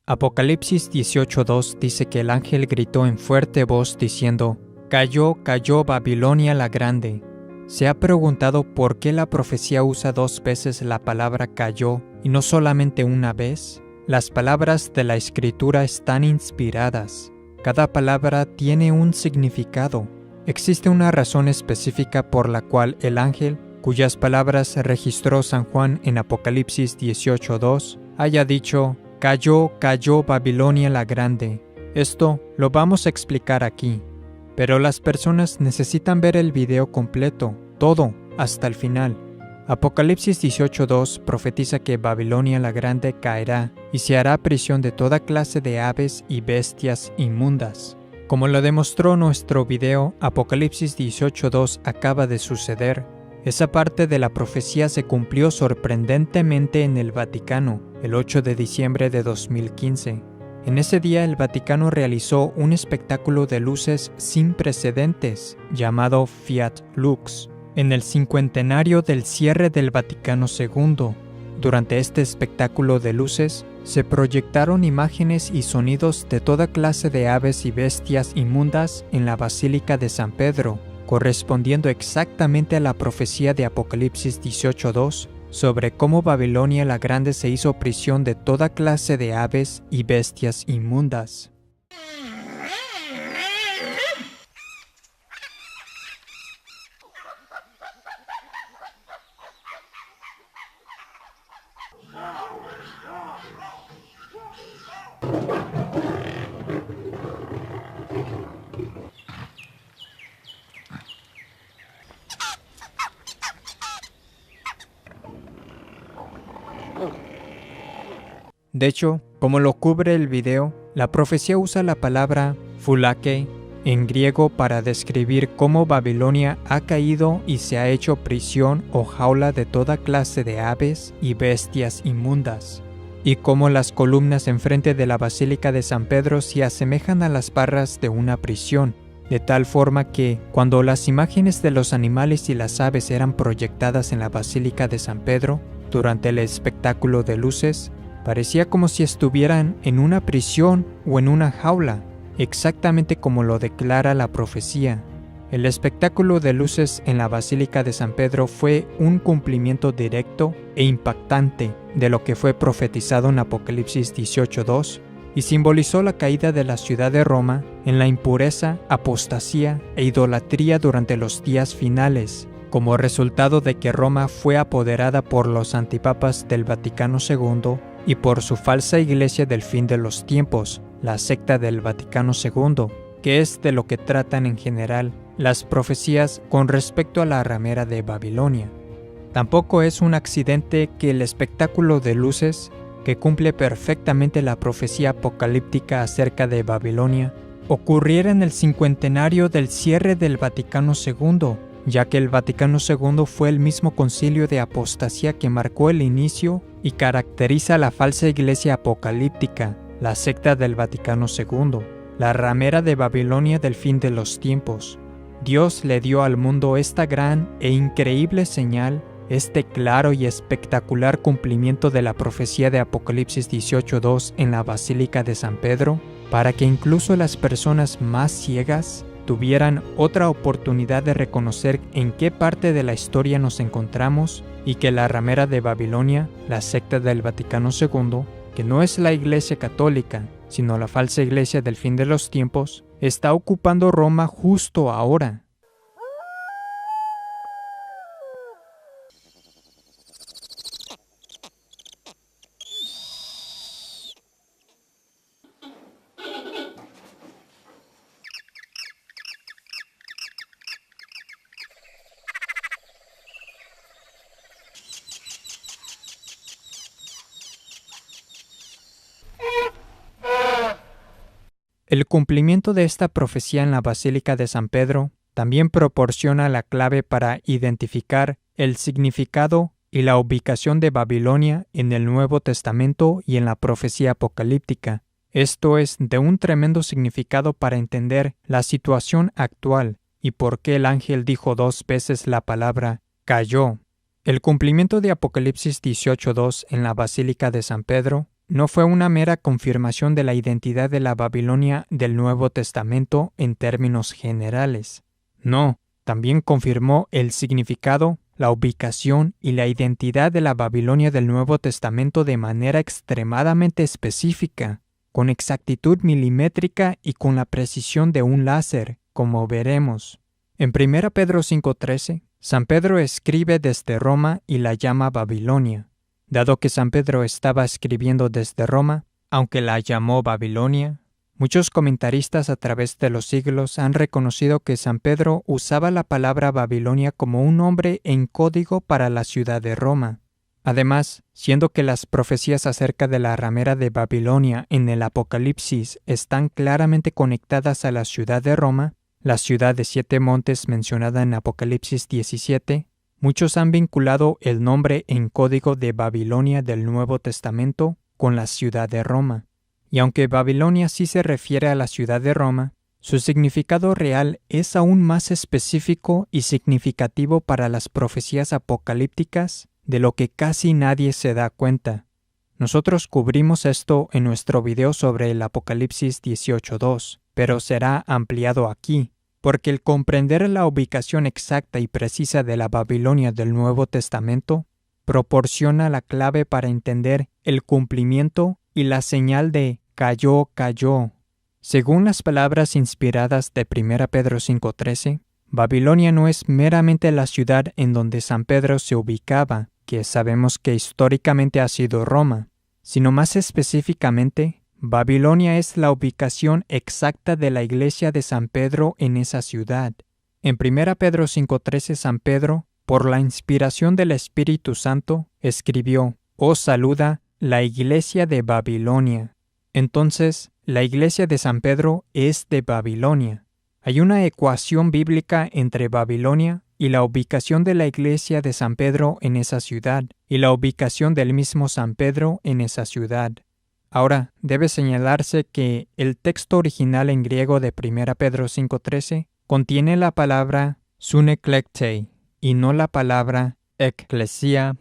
Apocalipsis 18:2 dice que el ángel gritó en fuerte voz diciendo: «Cayó, cayó Babilonia la grande». ¿Se ha preguntado por qué la profecía usa 2 veces la palabra cayó y no solamente una vez? Las palabras de la Escritura están inspiradas. Cada palabra tiene un significado. Existe una razón específica por la cual el ángel, cuyas palabras registró San Juan en Apocalipsis 18:2, haya dicho: «Cayó, cayó Babilonia la grande». Esto lo vamos a explicar aquí. Pero las personas necesitan ver el video completo, todo, hasta el final. Apocalipsis 18:2 profetiza que Babilonia la grande caerá y se hará prisión de toda clase de aves y bestias inmundas. Como lo demostró nuestro video, Apocalipsis 18:2 acaba de suceder. Esa parte de la profecía se cumplió sorprendentemente en el Vaticano, el 8 de diciembre de 2015. En ese día el Vaticano realizó un espectáculo de luces sin precedentes, llamado Fiat Lux, en el cincuentenario del cierre del Vaticano II. Durante este espectáculo de luces, se proyectaron imágenes y sonidos de toda clase de aves y bestias inmundas en la Basílica de San Pedro, correspondiendo exactamente a la profecía de Apocalipsis 18:2, sobre cómo Babilonia la grande se hizo prisión de toda clase de aves y bestias inmundas. De hecho, como lo cubre el video, la profecía usa la palabra phulake en griego para describir cómo Babilonia ha caído y se ha hecho prisión o jaula de toda clase de aves y bestias inmundas, y cómo las columnas enfrente de la Basílica de San Pedro se asemejan a las barras de una prisión, de tal forma que, cuando las imágenes de los animales y las aves eran proyectadas en la Basílica de San Pedro, durante el espectáculo de luces, parecía como si estuvieran en una prisión o en una jaula, exactamente como lo declara la profecía. El espectáculo de luces en la Basílica de San Pedro fue un cumplimiento directo e impactante de lo que fue profetizado en Apocalipsis 18:2 y simbolizó la caída de la ciudad de Roma en la impureza, apostasía e idolatría durante los días finales, como resultado de que Roma fue apoderada por los antipapas del Vaticano II y por su falsa iglesia del fin de los tiempos, la secta del Vaticano II, que es de lo que tratan en general las profecías con respecto a la ramera de Babilonia. Tampoco es un accidente que el espectáculo de luces, que cumple perfectamente la profecía apocalíptica acerca de Babilonia, ocurriera en el cincuentenario del cierre del Vaticano II, ya que el Vaticano II fue el mismo concilio de apostasía que marcó el inicio y caracteriza la falsa iglesia apocalíptica, la secta del Vaticano II, la ramera de Babilonia del fin de los tiempos. Dios le dio al mundo esta gran e increíble señal, este claro y espectacular cumplimiento de la profecía de Apocalipsis 18:2 en la Basílica de San Pedro, para que incluso las personas más ciegas tuvieran otra oportunidad de reconocer en qué parte de la historia nos encontramos y que la ramera de Babilonia, la secta del Vaticano II, que no es la Iglesia Católica, sino la falsa iglesia del fin de los tiempos, está ocupando Roma justo ahora. El cumplimiento de esta profecía en la Basílica de San Pedro también proporciona la clave para identificar el significado y la ubicación de Babilonia en el Nuevo Testamento y en la profecía apocalíptica. Esto es de un tremendo significado para entender la situación actual y por qué el ángel dijo 2 veces la palabra cayó. El cumplimiento de Apocalipsis 18:2 en la Basílica de San Pedro no fue una mera confirmación de la identidad de la Babilonia del Nuevo Testamento en términos generales. No, también confirmó el significado, la ubicación y la identidad de la Babilonia del Nuevo Testamento de manera extremadamente específica, con exactitud milimétrica y con la precisión de un láser, como veremos. En 1 Pedro 5:13, San Pedro escribe desde Roma y la llama Babilonia. Dado que San Pedro estaba escribiendo desde Roma, aunque la llamó Babilonia, muchos comentaristas a través de los siglos han reconocido que San Pedro usaba la palabra Babilonia como un nombre en código para la ciudad de Roma. Además, siendo que las profecías acerca de la ramera de Babilonia en el Apocalipsis están claramente conectadas a la ciudad de Roma, la ciudad de 7 montes mencionada en Apocalipsis 17, muchos han vinculado el nombre en código de Babilonia del Nuevo Testamento con la ciudad de Roma. Y aunque Babilonia sí se refiere a la ciudad de Roma, su significado real es aún más específico y significativo para las profecías apocalípticas, de lo que casi nadie se da cuenta. Nosotros cubrimos esto en nuestro video sobre el Apocalipsis 18:2, pero será ampliado aquí, porque el comprender la ubicación exacta y precisa de la Babilonia del Nuevo Testamento proporciona la clave para entender el cumplimiento y la señal de cayó, cayó. Según las palabras inspiradas de 1 Pedro 5:13, Babilonia no es meramente la ciudad en donde San Pedro se ubicaba, que sabemos que históricamente ha sido Roma, sino más específicamente, Babilonia es la ubicación exacta de la iglesia de San Pedro en esa ciudad. En 1 Pedro 5:13, San Pedro, por la inspiración del Espíritu Santo, escribió: «Os saluda la iglesia de Babilonia». Entonces, la iglesia de San Pedro es de Babilonia. Hay una ecuación bíblica entre Babilonia y la ubicación de la iglesia de San Pedro en esa ciudad, y la ubicación del mismo San Pedro en esa ciudad. Ahora, debe señalarse que el texto original en griego de 1 Pedro 5:13 contiene la palabra suneklekte y no la palabra eklesia.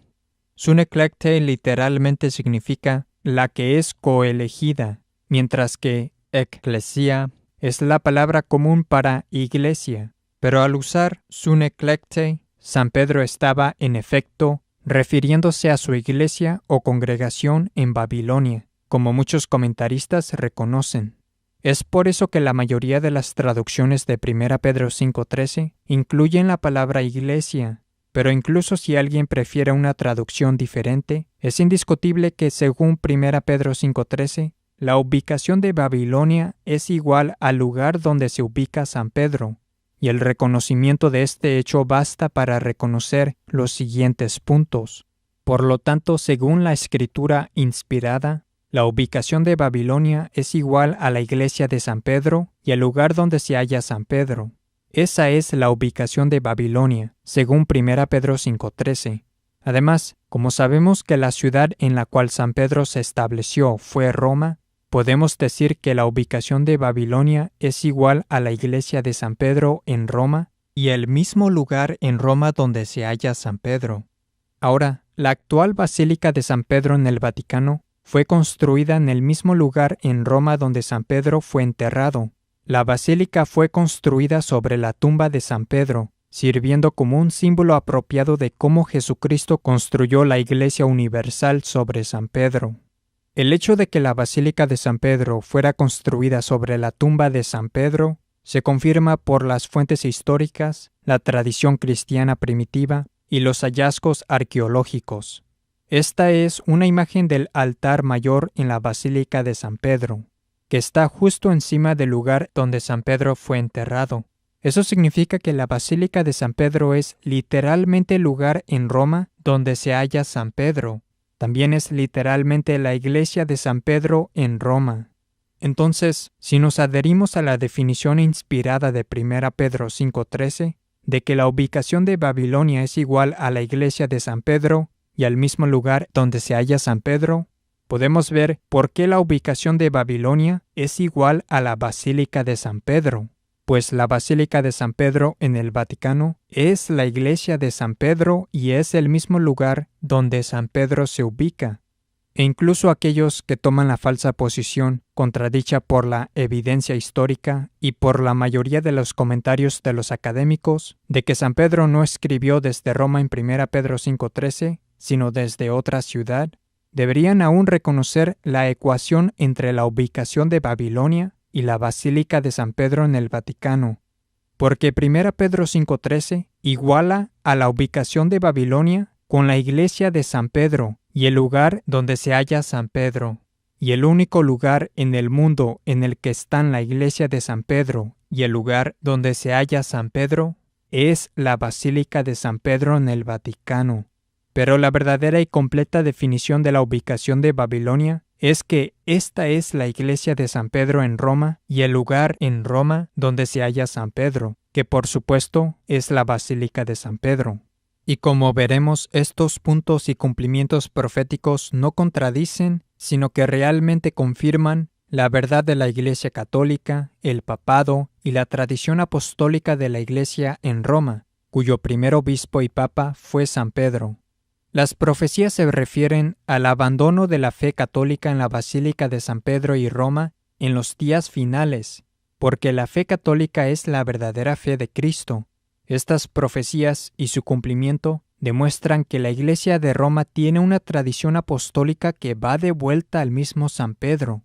Suneklekte literalmente significa la que es coelegida, mientras que eklesia es la palabra común para iglesia. Pero al usar suneklekte, San Pedro estaba, en efecto, refiriéndose a su iglesia o congregación en Babilonia, como muchos comentaristas reconocen. Es por eso que la mayoría de las traducciones de 1 Pedro 5:13 incluyen la palabra iglesia, pero incluso si alguien prefiere una traducción diferente, es indiscutible que según 1 Pedro 5:13, la ubicación de Babilonia es igual al lugar donde se ubica San Pedro, y el reconocimiento de este hecho basta para reconocer los siguientes puntos. Por lo tanto, según la escritura inspirada, la ubicación de Babilonia es igual a la iglesia de San Pedro y al lugar donde se halla San Pedro. Esa es la ubicación de Babilonia, según 1 Pedro 5:13. Además, como sabemos que la ciudad en la cual San Pedro se estableció fue Roma, podemos decir que la ubicación de Babilonia es igual a la iglesia de San Pedro en Roma y el mismo lugar en Roma donde se halla San Pedro. Ahora, la actual Basílica de San Pedro en el Vaticano fue construida en el mismo lugar en Roma donde San Pedro fue enterrado. La basílica fue construida sobre la tumba de San Pedro, sirviendo como un símbolo apropiado de cómo Jesucristo construyó la Iglesia Universal sobre San Pedro. El hecho de que la Basílica de San Pedro fuera construida sobre la tumba de San Pedro se confirma por las fuentes históricas, la tradición cristiana primitiva y los hallazgos arqueológicos. Esta es una imagen del altar mayor en la Basílica de San Pedro, que está justo encima del lugar donde San Pedro fue enterrado. Eso significa que la Basílica de San Pedro es literalmente el lugar en Roma donde se halla San Pedro. También es literalmente la iglesia de San Pedro en Roma. Entonces, si nos adherimos a la definición inspirada de 1 Pedro 5:13, de que la ubicación de Babilonia es igual a la iglesia de San Pedro y al mismo lugar donde se halla San Pedro, podemos ver por qué la ubicación de Babilonia es igual a la Basílica de San Pedro, pues la Basílica de San Pedro en el Vaticano es la iglesia de San Pedro y es el mismo lugar donde San Pedro se ubica. e incluso aquellos que toman la falsa posición, contradicha por la evidencia histórica y por la mayoría de los comentarios de los académicos, de que San Pedro no escribió desde Roma en 1 Pedro 5:13, sino desde otra ciudad, deberían aún reconocer la ecuación entre la ubicación de Babilonia y la Basílica de San Pedro en el Vaticano, porque 1 Pedro 5:13 iguala a la ubicación de Babilonia con la iglesia de San Pedro y el lugar donde se halla San Pedro, y el único lugar en el mundo en el que están la iglesia de San Pedro y el lugar donde se halla San Pedro es la Basílica de San Pedro en el Vaticano. Pero la verdadera y completa definición de la ubicación de Babilonia es que esta es la iglesia de San Pedro en Roma y el lugar en Roma donde se halla San Pedro, que por supuesto es la Basílica de San Pedro. Y como veremos, estos puntos y cumplimientos proféticos no contradicen, sino que realmente confirman la verdad de la Iglesia Católica, el papado y la tradición apostólica de la Iglesia en Roma, cuyo primer obispo y papa fue San Pedro. Las profecías se refieren al abandono de la fe católica en la Basílica de San Pedro y Roma en los días finales, porque la fe católica es la verdadera fe de Cristo. Estas profecías y su cumplimiento demuestran que la Iglesia de Roma tiene una tradición apostólica que va de vuelta al mismo San Pedro.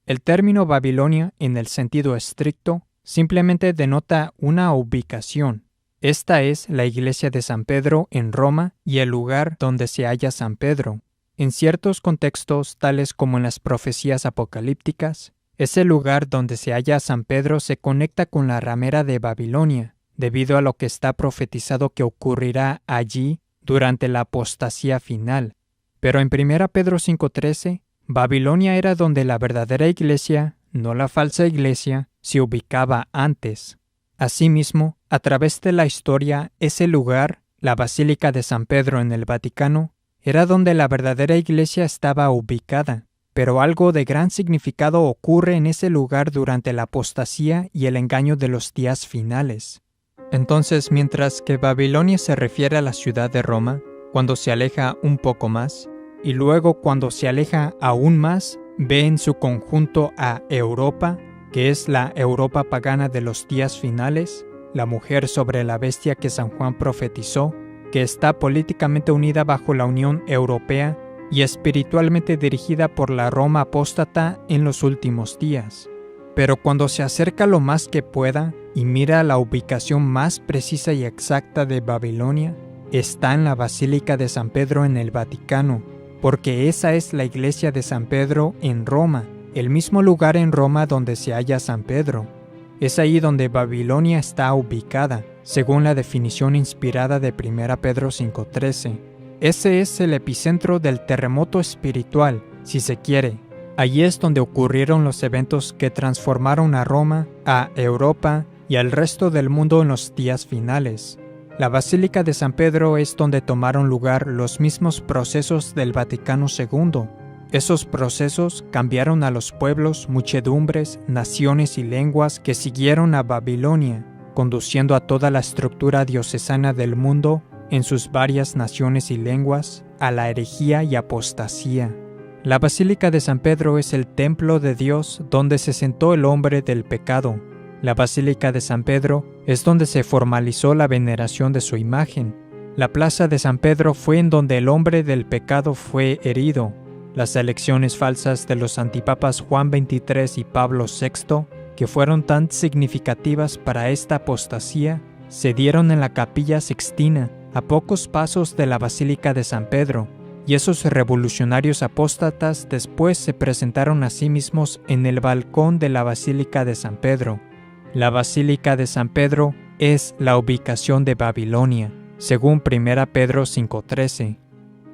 El término Babilonia, en el sentido estricto, simplemente denota una ubicación. Esta es la iglesia de San Pedro en Roma y el lugar donde se halla San Pedro. En ciertos contextos, tales como en las profecías apocalípticas, ese lugar donde se halla San Pedro se conecta con la ramera de Babilonia, debido a lo que está profetizado que ocurrirá allí durante la apostasía final. Pero en 1 Pedro 5:13, Babilonia era donde la verdadera iglesia, no la falsa iglesia, se ubicaba antes. Asimismo, a través de la historia, ese lugar, la Basílica de San Pedro en el Vaticano, era donde la verdadera iglesia estaba ubicada, pero algo de gran significado ocurre en ese lugar durante la apostasía y el engaño de los días finales. Entonces, mientras que Babilonia se refiere a la ciudad de Roma, cuando se aleja un poco más, y luego cuando se aleja aún más, ve en su conjunto a Europa, que es la Europa pagana de los días finales, la mujer sobre la bestia que San Juan profetizó, que está políticamente unida bajo la Unión Europea y espiritualmente dirigida por la Roma apóstata en los últimos días. Pero cuando se acerca lo más que pueda y mira la ubicación más precisa y exacta de Babilonia, está en la Basílica de San Pedro en el Vaticano, porque esa es la iglesia de San Pedro en Roma, el mismo lugar en Roma donde se halla San Pedro. Es ahí donde Babilonia está ubicada, según la definición inspirada de 1 Pedro 5:13. Ese es el epicentro del terremoto espiritual, si se quiere. Allí es donde ocurrieron los eventos que transformaron a Roma, a Europa y al resto del mundo en los días finales. La Basílica de San Pedro es donde tomaron lugar los mismos procesos del Vaticano II. Esos procesos cambiaron a los pueblos, muchedumbres, naciones y lenguas que siguieron a Babilonia, conduciendo a toda la estructura diocesana del mundo en sus varias naciones y lenguas a la herejía y apostasía. La Basílica de San Pedro es el templo de Dios donde se sentó el hombre del pecado. La Basílica de San Pedro es donde se formalizó la veneración de su imagen. La plaza de San Pedro fue en donde el hombre del pecado fue herido. Las elecciones falsas de los antipapas Juan XXIII y Pablo VI, que fueron tan significativas para esta apostasía, se dieron en la Capilla Sixtina, a pocos pasos de la Basílica de San Pedro, y esos revolucionarios apóstatas después se presentaron a sí mismos en el balcón de la Basílica de San Pedro. La Basílica de San Pedro es la ubicación de Babilonia, según 1 Pedro 5:13.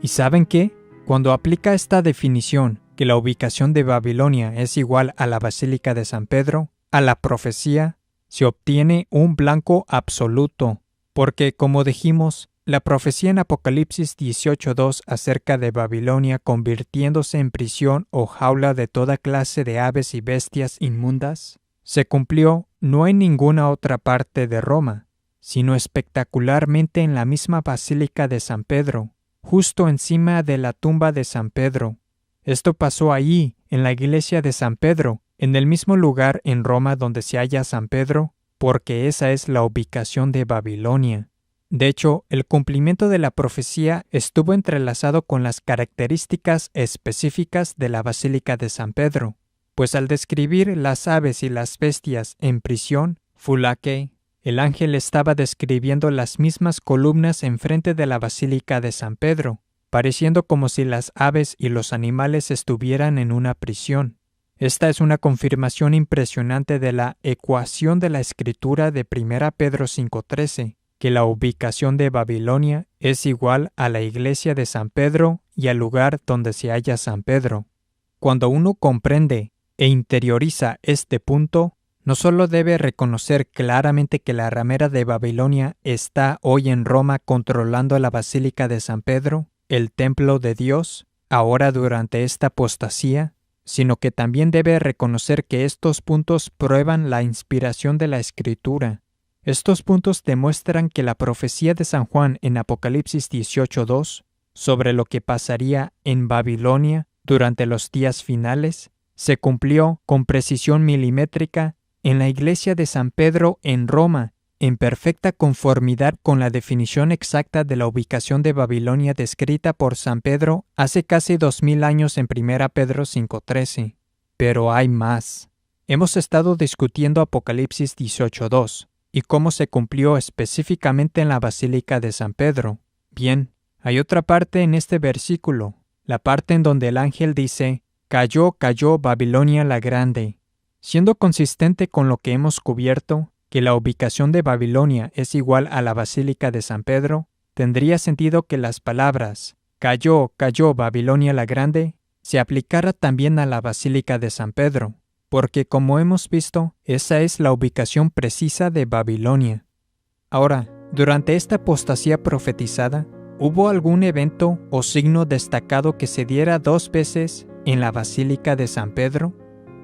¿Y saben qué? Cuando aplica esta definición, que la ubicación de Babilonia es igual a la Basílica de San Pedro, a la profecía, se obtiene un blanco absoluto, porque, como dijimos, la profecía en Apocalipsis 18:2 acerca de Babilonia convirtiéndose en prisión o jaula de toda clase de aves y bestias inmundas, se cumplió no en ninguna otra parte de Roma, sino espectacularmente en la misma Basílica de San Pedro, justo encima de la tumba de San Pedro. Esto pasó allí, en la iglesia de San Pedro, en el mismo lugar en Roma donde se halla San Pedro, porque esa es la ubicación de Babilonia. De hecho, el cumplimiento de la profecía estuvo entrelazado con las características específicas de la Basílica de San Pedro, pues al describir las aves y las bestias en prisión, Fulake, el ángel estaba describiendo las mismas columnas enfrente de la Basílica de San Pedro, pareciendo como si las aves y los animales estuvieran en una prisión. Esta es una confirmación impresionante de la ecuación de la escritura de 1 Pedro 5:13, que la ubicación de Babilonia es igual a la iglesia de San Pedro y al lugar donde se halla San Pedro. Cuando uno comprende e interioriza este punto, no solo debe reconocer claramente que la ramera de Babilonia está hoy en Roma controlando la Basílica de San Pedro, el templo de Dios, ahora durante esta apostasía, sino que también debe reconocer que estos puntos prueban la inspiración de la Escritura. Estos puntos demuestran que la profecía de San Juan en Apocalipsis 18:2 sobre lo que pasaría en Babilonia durante los días finales se cumplió con precisión milimétrica en la iglesia de San Pedro en Roma, en perfecta conformidad con la definición exacta de la ubicación de Babilonia descrita por San Pedro hace casi 2000 años en 1 Pedro 5:13. Pero hay más. Hemos estado discutiendo Apocalipsis 18:2 y cómo se cumplió específicamente en la Basílica de San Pedro. Bien, hay otra parte en este versículo, la parte en donde el ángel dice, «Cayó, cayó Babilonia la Grande». Siendo consistente con lo que hemos cubierto, que la ubicación de Babilonia es igual a la Basílica de San Pedro, tendría sentido que las palabras «Cayó, cayó Babilonia la Grande» se aplicara también a la Basílica de San Pedro, porque como hemos visto, esa es la ubicación precisa de Babilonia. Ahora, durante esta apostasía profetizada, ¿hubo algún evento o signo destacado que se diera 2 veces en la Basílica de San Pedro?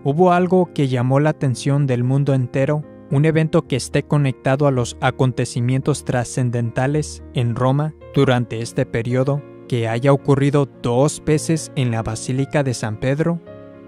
¿Hubo algo que llamó la atención del mundo entero? ¿Un evento que esté conectado a los acontecimientos trascendentales en Roma durante este periodo que haya ocurrido 2 veces en la Basílica de San Pedro?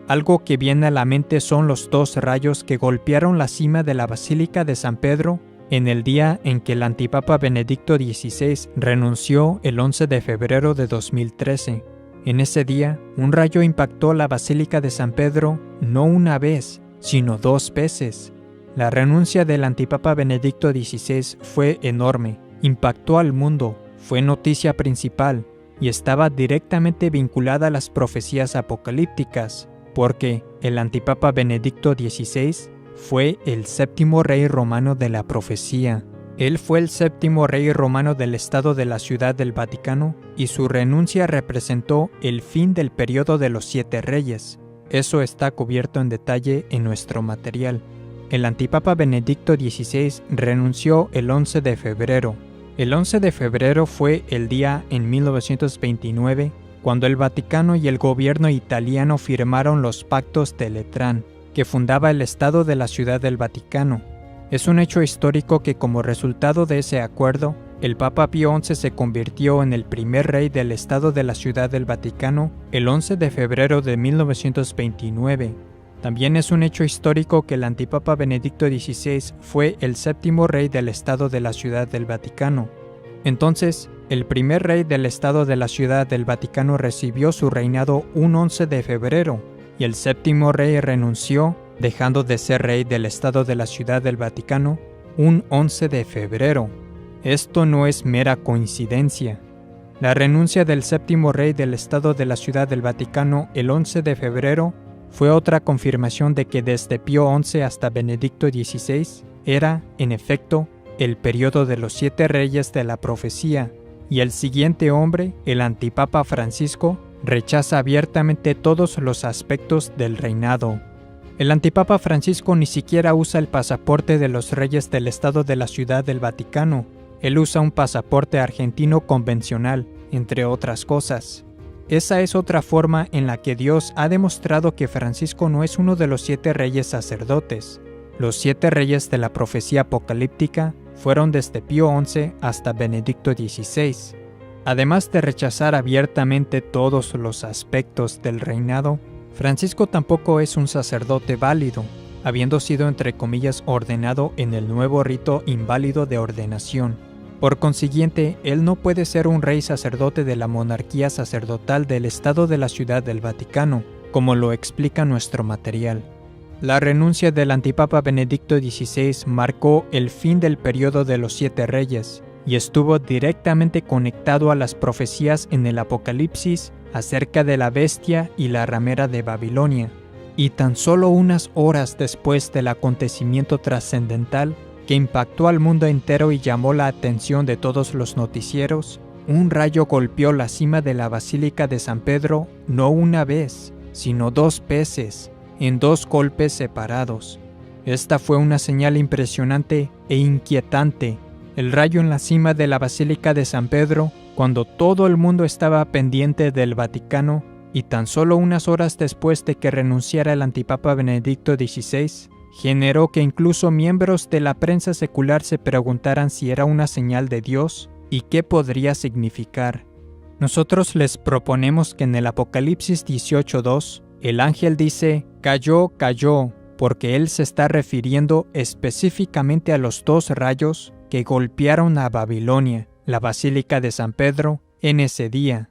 Algo que viene a la mente son los 2 rayos que golpearon la cima de la Basílica de San Pedro en el día en que el antipapa Benedicto XVI renunció el 11 de febrero de 2013. En ese día, un rayo impactó la Basílica de San Pedro no una vez, sino 2 veces. La renuncia del antipapa Benedicto XVI fue enorme, impactó al mundo, fue noticia principal y estaba directamente vinculada a las profecías apocalípticas, porque el antipapa Benedicto XVI fue el 7º rey romano de la profecía. Él fue el 7º rey romano del Estado de la Ciudad del Vaticano y su renuncia representó el fin del periodo de los 7 reyes. Eso está cubierto en detalle en nuestro material. El antipapa Benedicto XVI renunció el 11 de febrero. El 11 de febrero fue el día en 1929 cuando el Vaticano y el gobierno italiano firmaron los pactos de Letrán, que fundaba el Estado de la Ciudad del Vaticano. Es un hecho histórico que como resultado de ese acuerdo, el Papa Pío XI se convirtió en el primer rey del Estado de la Ciudad del Vaticano el 11 de febrero de 1929. También es un hecho histórico que el antipapa Benedicto XVI fue el 7º rey del Estado de la Ciudad del Vaticano. Entonces, el primer rey del Estado de la Ciudad del Vaticano recibió su reinado un 11 de febrero y el 7º rey renunció, dejando de ser rey del Estado de la Ciudad del Vaticano un 11 de febrero. Esto no es mera coincidencia. La renuncia del 7º rey del Estado de la Ciudad del Vaticano el 11 de febrero fue otra confirmación de que desde Pío XI hasta Benedicto XVI era, en efecto, el periodo de los 7 reyes de la profecía, y el siguiente hombre, el antipapa Francisco, rechaza abiertamente todos los aspectos del reinado. El antipapa Francisco ni siquiera usa el pasaporte de los reyes del Estado de la Ciudad del Vaticano. Él usa un pasaporte argentino convencional, entre otras cosas. Esa es otra forma en la que Dios ha demostrado que Francisco no es uno de los 7 reyes sacerdotes. Los 7 reyes de la profecía apocalíptica fueron desde Pío XI hasta Benedicto XVI. Además de rechazar abiertamente todos los aspectos del reinado, Francisco tampoco es un sacerdote válido, habiendo sido entre comillas ordenado en el nuevo rito inválido de ordenación. Por consiguiente, él no puede ser un rey sacerdote de la monarquía sacerdotal del Estado de la Ciudad del Vaticano, como lo explica nuestro material. La renuncia del antipapa Benedicto XVI marcó el fin del periodo de los 7 reyes y estuvo directamente conectado a las profecías en el Apocalipsis acerca de la bestia y la ramera de Babilonia. Y tan solo unas horas después del acontecimiento trascendental que impactó al mundo entero y llamó la atención de todos los noticieros, un rayo golpeó la cima de la Basílica de San Pedro no una vez, sino 2 veces, en 2 golpes separados. Esta fue una señal impresionante e inquietante. El rayo en la cima de la Basílica de San Pedro, cuando todo el mundo estaba pendiente del Vaticano, y tan solo unas horas después de que renunciara el antipapa Benedicto XVI, generó que incluso miembros de la prensa secular se preguntaran si era una señal de Dios y qué podría significar. Nosotros les proponemos que en el Apocalipsis 18:2, el ángel dice, cayó, cayó, porque él se está refiriendo específicamente a los 2 rayos que golpearon a Babilonia, la Basílica de San Pedro, en ese día.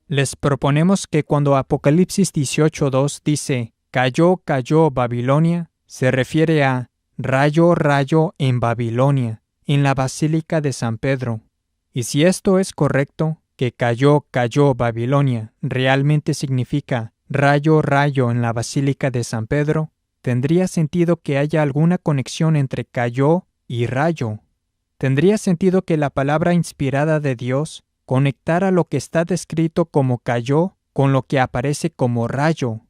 Les proponemos que cuando Apocalipsis 18:2 dice, cayó, cayó Babilonia, se refiere a rayo, rayo en Babilonia, en la Basílica de San Pedro. Y si esto es correcto, que cayó, cayó Babilonia realmente significa rayo, rayo en la Basílica de San Pedro, tendría sentido que haya alguna conexión entre cayó y rayo. Tendría sentido que la palabra inspirada de Dios conectara lo que está descrito como cayó con lo que aparece como rayo.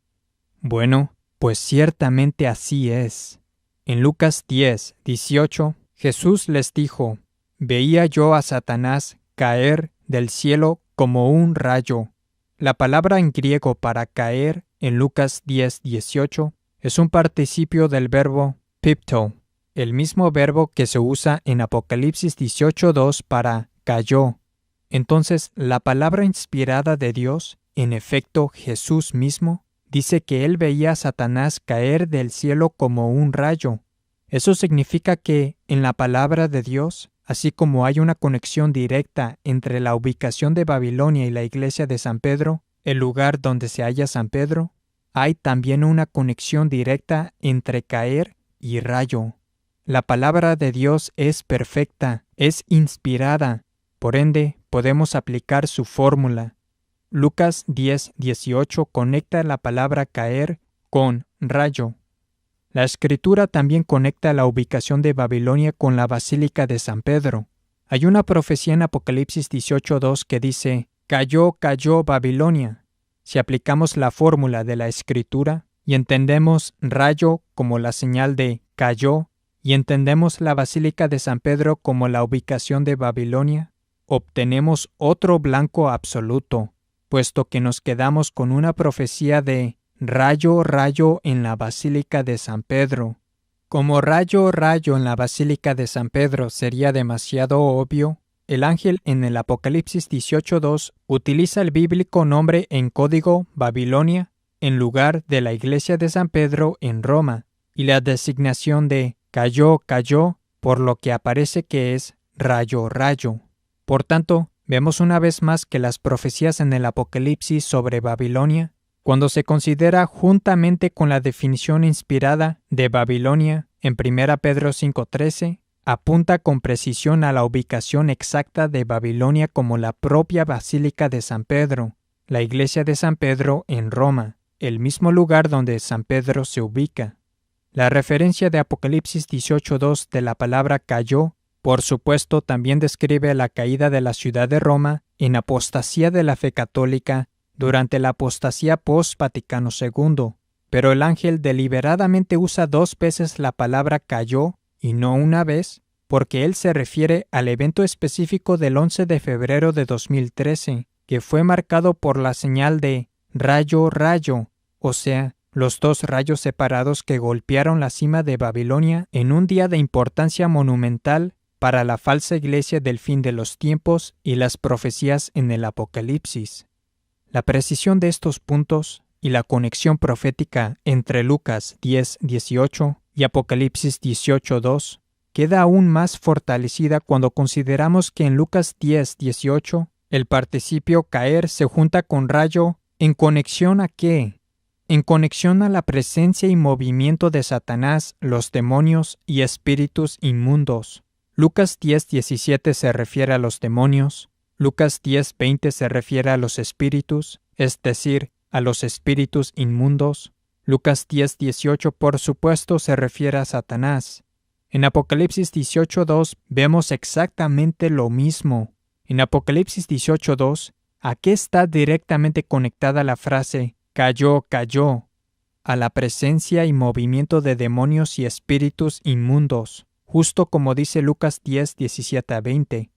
Bueno, pues ciertamente así es. En Lucas 10:18, Jesús les dijo, «Veía yo a Satanás caer del cielo como un rayo». La palabra en griego para caer en Lucas 10:18 es un participio del verbo pipto, el mismo verbo que se usa en Apocalipsis 18:2 para cayó. Entonces, la palabra inspirada de Dios, en efecto Jesús mismo, dice que él veía a Satanás caer del cielo como un rayo. Eso significa que, en la palabra de Dios, así como hay una conexión directa entre la ubicación de Babilonia y la iglesia de San Pedro, el lugar donde se halla San Pedro, hay también una conexión directa entre caer y rayo. La palabra de Dios es perfecta, es inspirada, por ende, podemos aplicar su fórmula. Lucas 10:18 conecta la palabra caer con rayo. La Escritura también conecta la ubicación de Babilonia con la Basílica de San Pedro. Hay una profecía en Apocalipsis 18:2 que dice, «Cayó, cayó Babilonia». Si aplicamos la fórmula de la Escritura y entendemos rayo como la señal de cayó y entendemos la Basílica de San Pedro como la ubicación de Babilonia, obtenemos otro blanco absoluto, puesto que nos quedamos con una profecía de rayo, rayo en la Basílica de San Pedro. Como rayo, rayo en la Basílica de San Pedro sería demasiado obvio, el ángel en el Apocalipsis 18:2 utiliza el bíblico nombre en código Babilonia en lugar de la iglesia de San Pedro en Roma, y la designación de cayó, cayó, por lo que aparece que es rayo, rayo. Por tanto, vemos una vez más que las profecías en el Apocalipsis sobre Babilonia, cuando se considera juntamente con la definición inspirada de Babilonia en 1 Pedro 5:13, apunta con precisión a la ubicación exacta de Babilonia como la propia Basílica de San Pedro, la iglesia de San Pedro en Roma, el mismo lugar donde San Pedro se ubica. La referencia de Apocalipsis 18:2 de la palabra cayó, por supuesto, también describe la caída de la ciudad de Roma en apostasía de la fe católica durante la apostasía post-Vaticano II, pero el ángel deliberadamente usa 2 veces la palabra cayó y no una vez, porque él se refiere al evento específico del 11 de febrero de 2013, que fue marcado por la señal de rayo, rayo, o sea, los 2 rayos separados que golpearon la cima de Babilonia en un día de importancia monumental para la falsa iglesia del fin de los tiempos y las profecías en el Apocalipsis. La precisión de estos puntos y la conexión profética entre Lucas 10:18 y Apocalipsis 18:2 queda aún más fortalecida cuando consideramos que en Lucas 10:18 el participio caer se junta con rayo. ¿En conexión a qué? En conexión a la presencia y movimiento de Satanás, los demonios y espíritus inmundos. Lucas 10:17 se refiere a los demonios, Lucas 10:20 se refiere a los espíritus, es decir, a los espíritus inmundos. Lucas 10:18 por supuesto se refiere a Satanás. En Apocalipsis 18:2 vemos exactamente lo mismo. En Apocalipsis 18:2, ¿a qué está directamente conectada la frase cayó, cayó? A la presencia y movimiento de demonios y espíritus inmundos, justo como dice Lucas 10:17-20.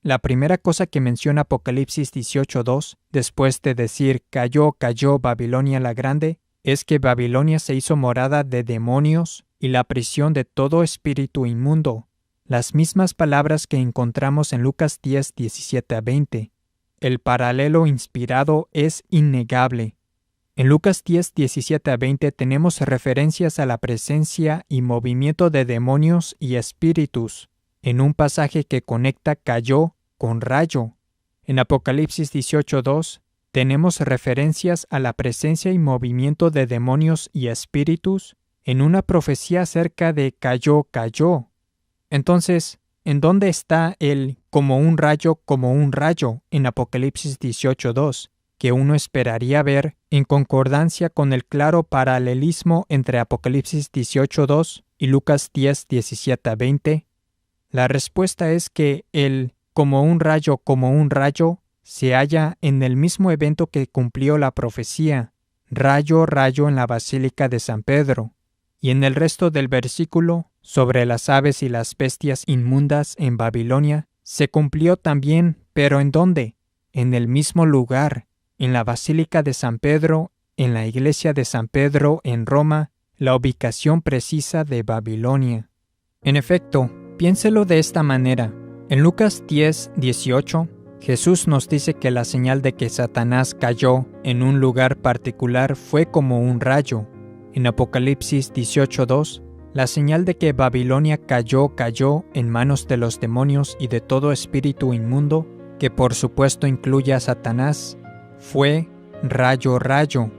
La primera cosa que menciona Apocalipsis 18:2, después de decir cayó, cayó Babilonia la Grande, es que Babilonia se hizo morada de demonios y la prisión de todo espíritu inmundo. Las mismas palabras que encontramos en Lucas 10:17-20. El paralelo inspirado es innegable. En Lucas 10:17-20 tenemos referencias a la presencia y movimiento de demonios y espíritus, en un pasaje que conecta cayó con rayo. En Apocalipsis 18:2 tenemos referencias a la presencia y movimiento de demonios y espíritus, en una profecía acerca de cayó, cayó. Entonces, ¿en dónde está el como un rayo en Apocalipsis 18:2, que uno esperaría ver en concordancia con el claro paralelismo entre Apocalipsis 18:2 y Lucas 10:17-20? La respuesta es que el como un rayo se halla en el mismo evento que cumplió la profecía, rayo, rayo en la Basílica de San Pedro. Y en el resto del versículo, sobre las aves y las bestias inmundas en Babilonia, se cumplió también, pero ¿en dónde? En el mismo lugar, en la Basílica de San Pedro, en la iglesia de San Pedro en Roma, la ubicación precisa de Babilonia. En efecto, piénselo de esta manera. En Lucas 10:18, Jesús nos dice que la señal de que Satanás cayó en un lugar particular fue como un rayo. En Apocalipsis 18:2, la señal de que Babilonia cayó en manos de los demonios y de todo espíritu inmundo, que por supuesto incluye a Satanás, fue rayo, rayo.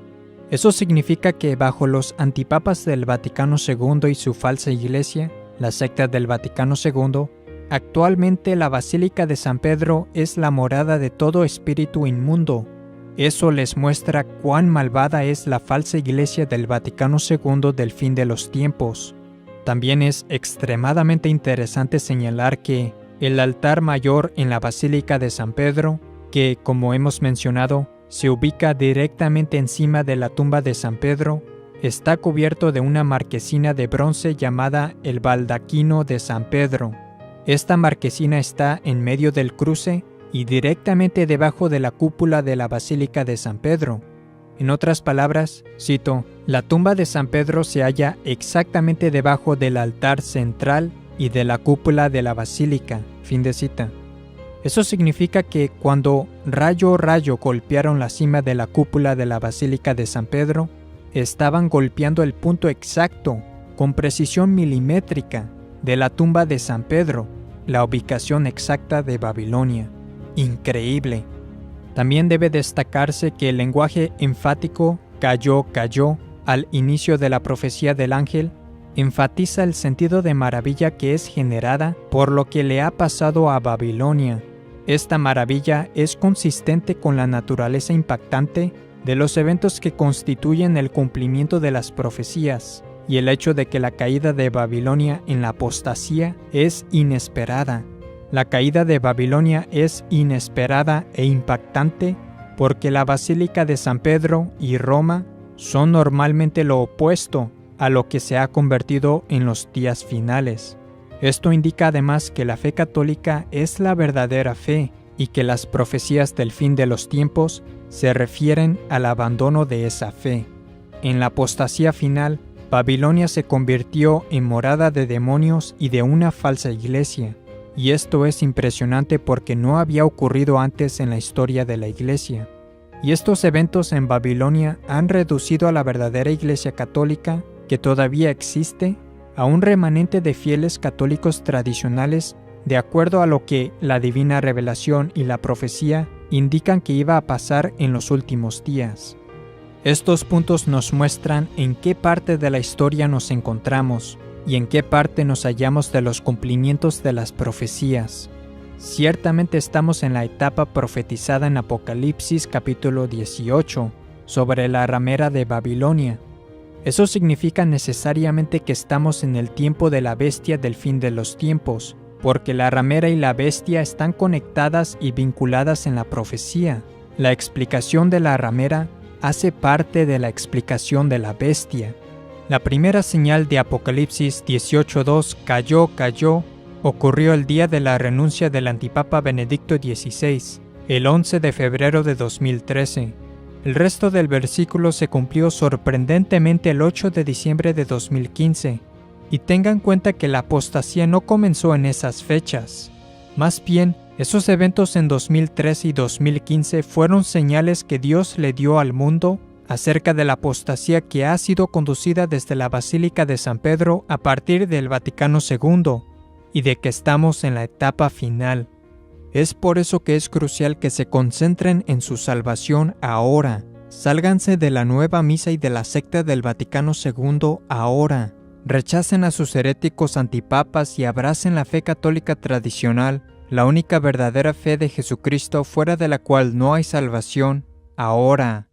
Eso significa que bajo los antipapas del Vaticano II y su falsa iglesia, la secta del Vaticano II, actualmente la Basílica de San Pedro es la morada de todo espíritu inmundo. Eso les muestra cuán malvada es la falsa iglesia del Vaticano II del fin de los tiempos. También es extremadamente interesante señalar que el altar mayor en la Basílica de San Pedro, que, como hemos mencionado, se ubica directamente encima de la tumba de San Pedro, está cubierto de una marquesina de bronce llamada el baldaquino de San Pedro. Esta marquesina está en medio del cruce y directamente debajo de la cúpula de la Basílica de San Pedro. En otras palabras, cito, la tumba de San Pedro se halla exactamente debajo del altar central y de la cúpula de la Basílica. Fin de cita. Eso significa que cuando rayo golpearon la cima de la cúpula de la Basílica de San Pedro, estaban golpeando el punto exacto, con precisión milimétrica, de la tumba de San Pedro, la ubicación exacta de Babilonia. Increíble. También debe destacarse que el lenguaje enfático cayó, al inicio de la profecía del ángel, enfatiza el sentido de maravilla que es generada por lo que le ha pasado a Babilonia. Esta maravilla es consistente con la naturaleza impactante de los eventos que constituyen el cumplimiento de las profecías, y el hecho de que la caída de Babilonia en la apostasía es inesperada. La caída de Babilonia es inesperada e impactante porque la Basílica de San Pedro y Roma son normalmente lo opuesto a lo que se ha convertido en los días finales. Esto indica además que la fe católica es la verdadera fe y que las profecías del fin de los tiempos se refieren al abandono de esa fe. En la apostasía final, Babilonia se convirtió en morada de demonios y de una falsa iglesia. y esto es impresionante porque no había ocurrido antes en la historia de la Iglesia. Y estos eventos en Babilonia han reducido a la verdadera Iglesia católica, que todavía existe, a un remanente de fieles católicos tradicionales de acuerdo a lo que la divina revelación y la profecía indican que iba a pasar en los últimos días. Estos puntos nos muestran en qué parte de la historia nos encontramos y en qué parte nos hallamos de los cumplimientos de las profecías. Ciertamente estamos en la etapa profetizada en Apocalipsis capítulo 18 sobre la ramera de Babilonia. Eso significa necesariamente que estamos en el tiempo de la bestia del fin de los tiempos, porque la ramera y la bestia están conectadas y vinculadas en la profecía. La explicación de la ramera hace parte de la explicación de la bestia. La primera señal de Apocalipsis 18:2, cayó, ocurrió el día de la renuncia del antipapa Benedicto XVI, el 11 de febrero de 2013. El resto del versículo se cumplió sorprendentemente el 8 de diciembre de 2015. Y tengan en cuenta que la apostasía no comenzó en esas fechas. Más bien, esos eventos en 2013 y 2015 fueron señales que Dios le dio al mundo acerca de la apostasía que ha sido conducida desde la Basílica de San Pedro a partir del Vaticano II, y de que estamos en la etapa final. Es por eso que es crucial que se concentren en su salvación ahora. Sálganse de la nueva misa y de la secta del Vaticano II ahora. Rechacen a sus heréticos antipapas y abracen la fe católica tradicional, la única verdadera fe de Jesucristo fuera de la cual no hay salvación, ahora.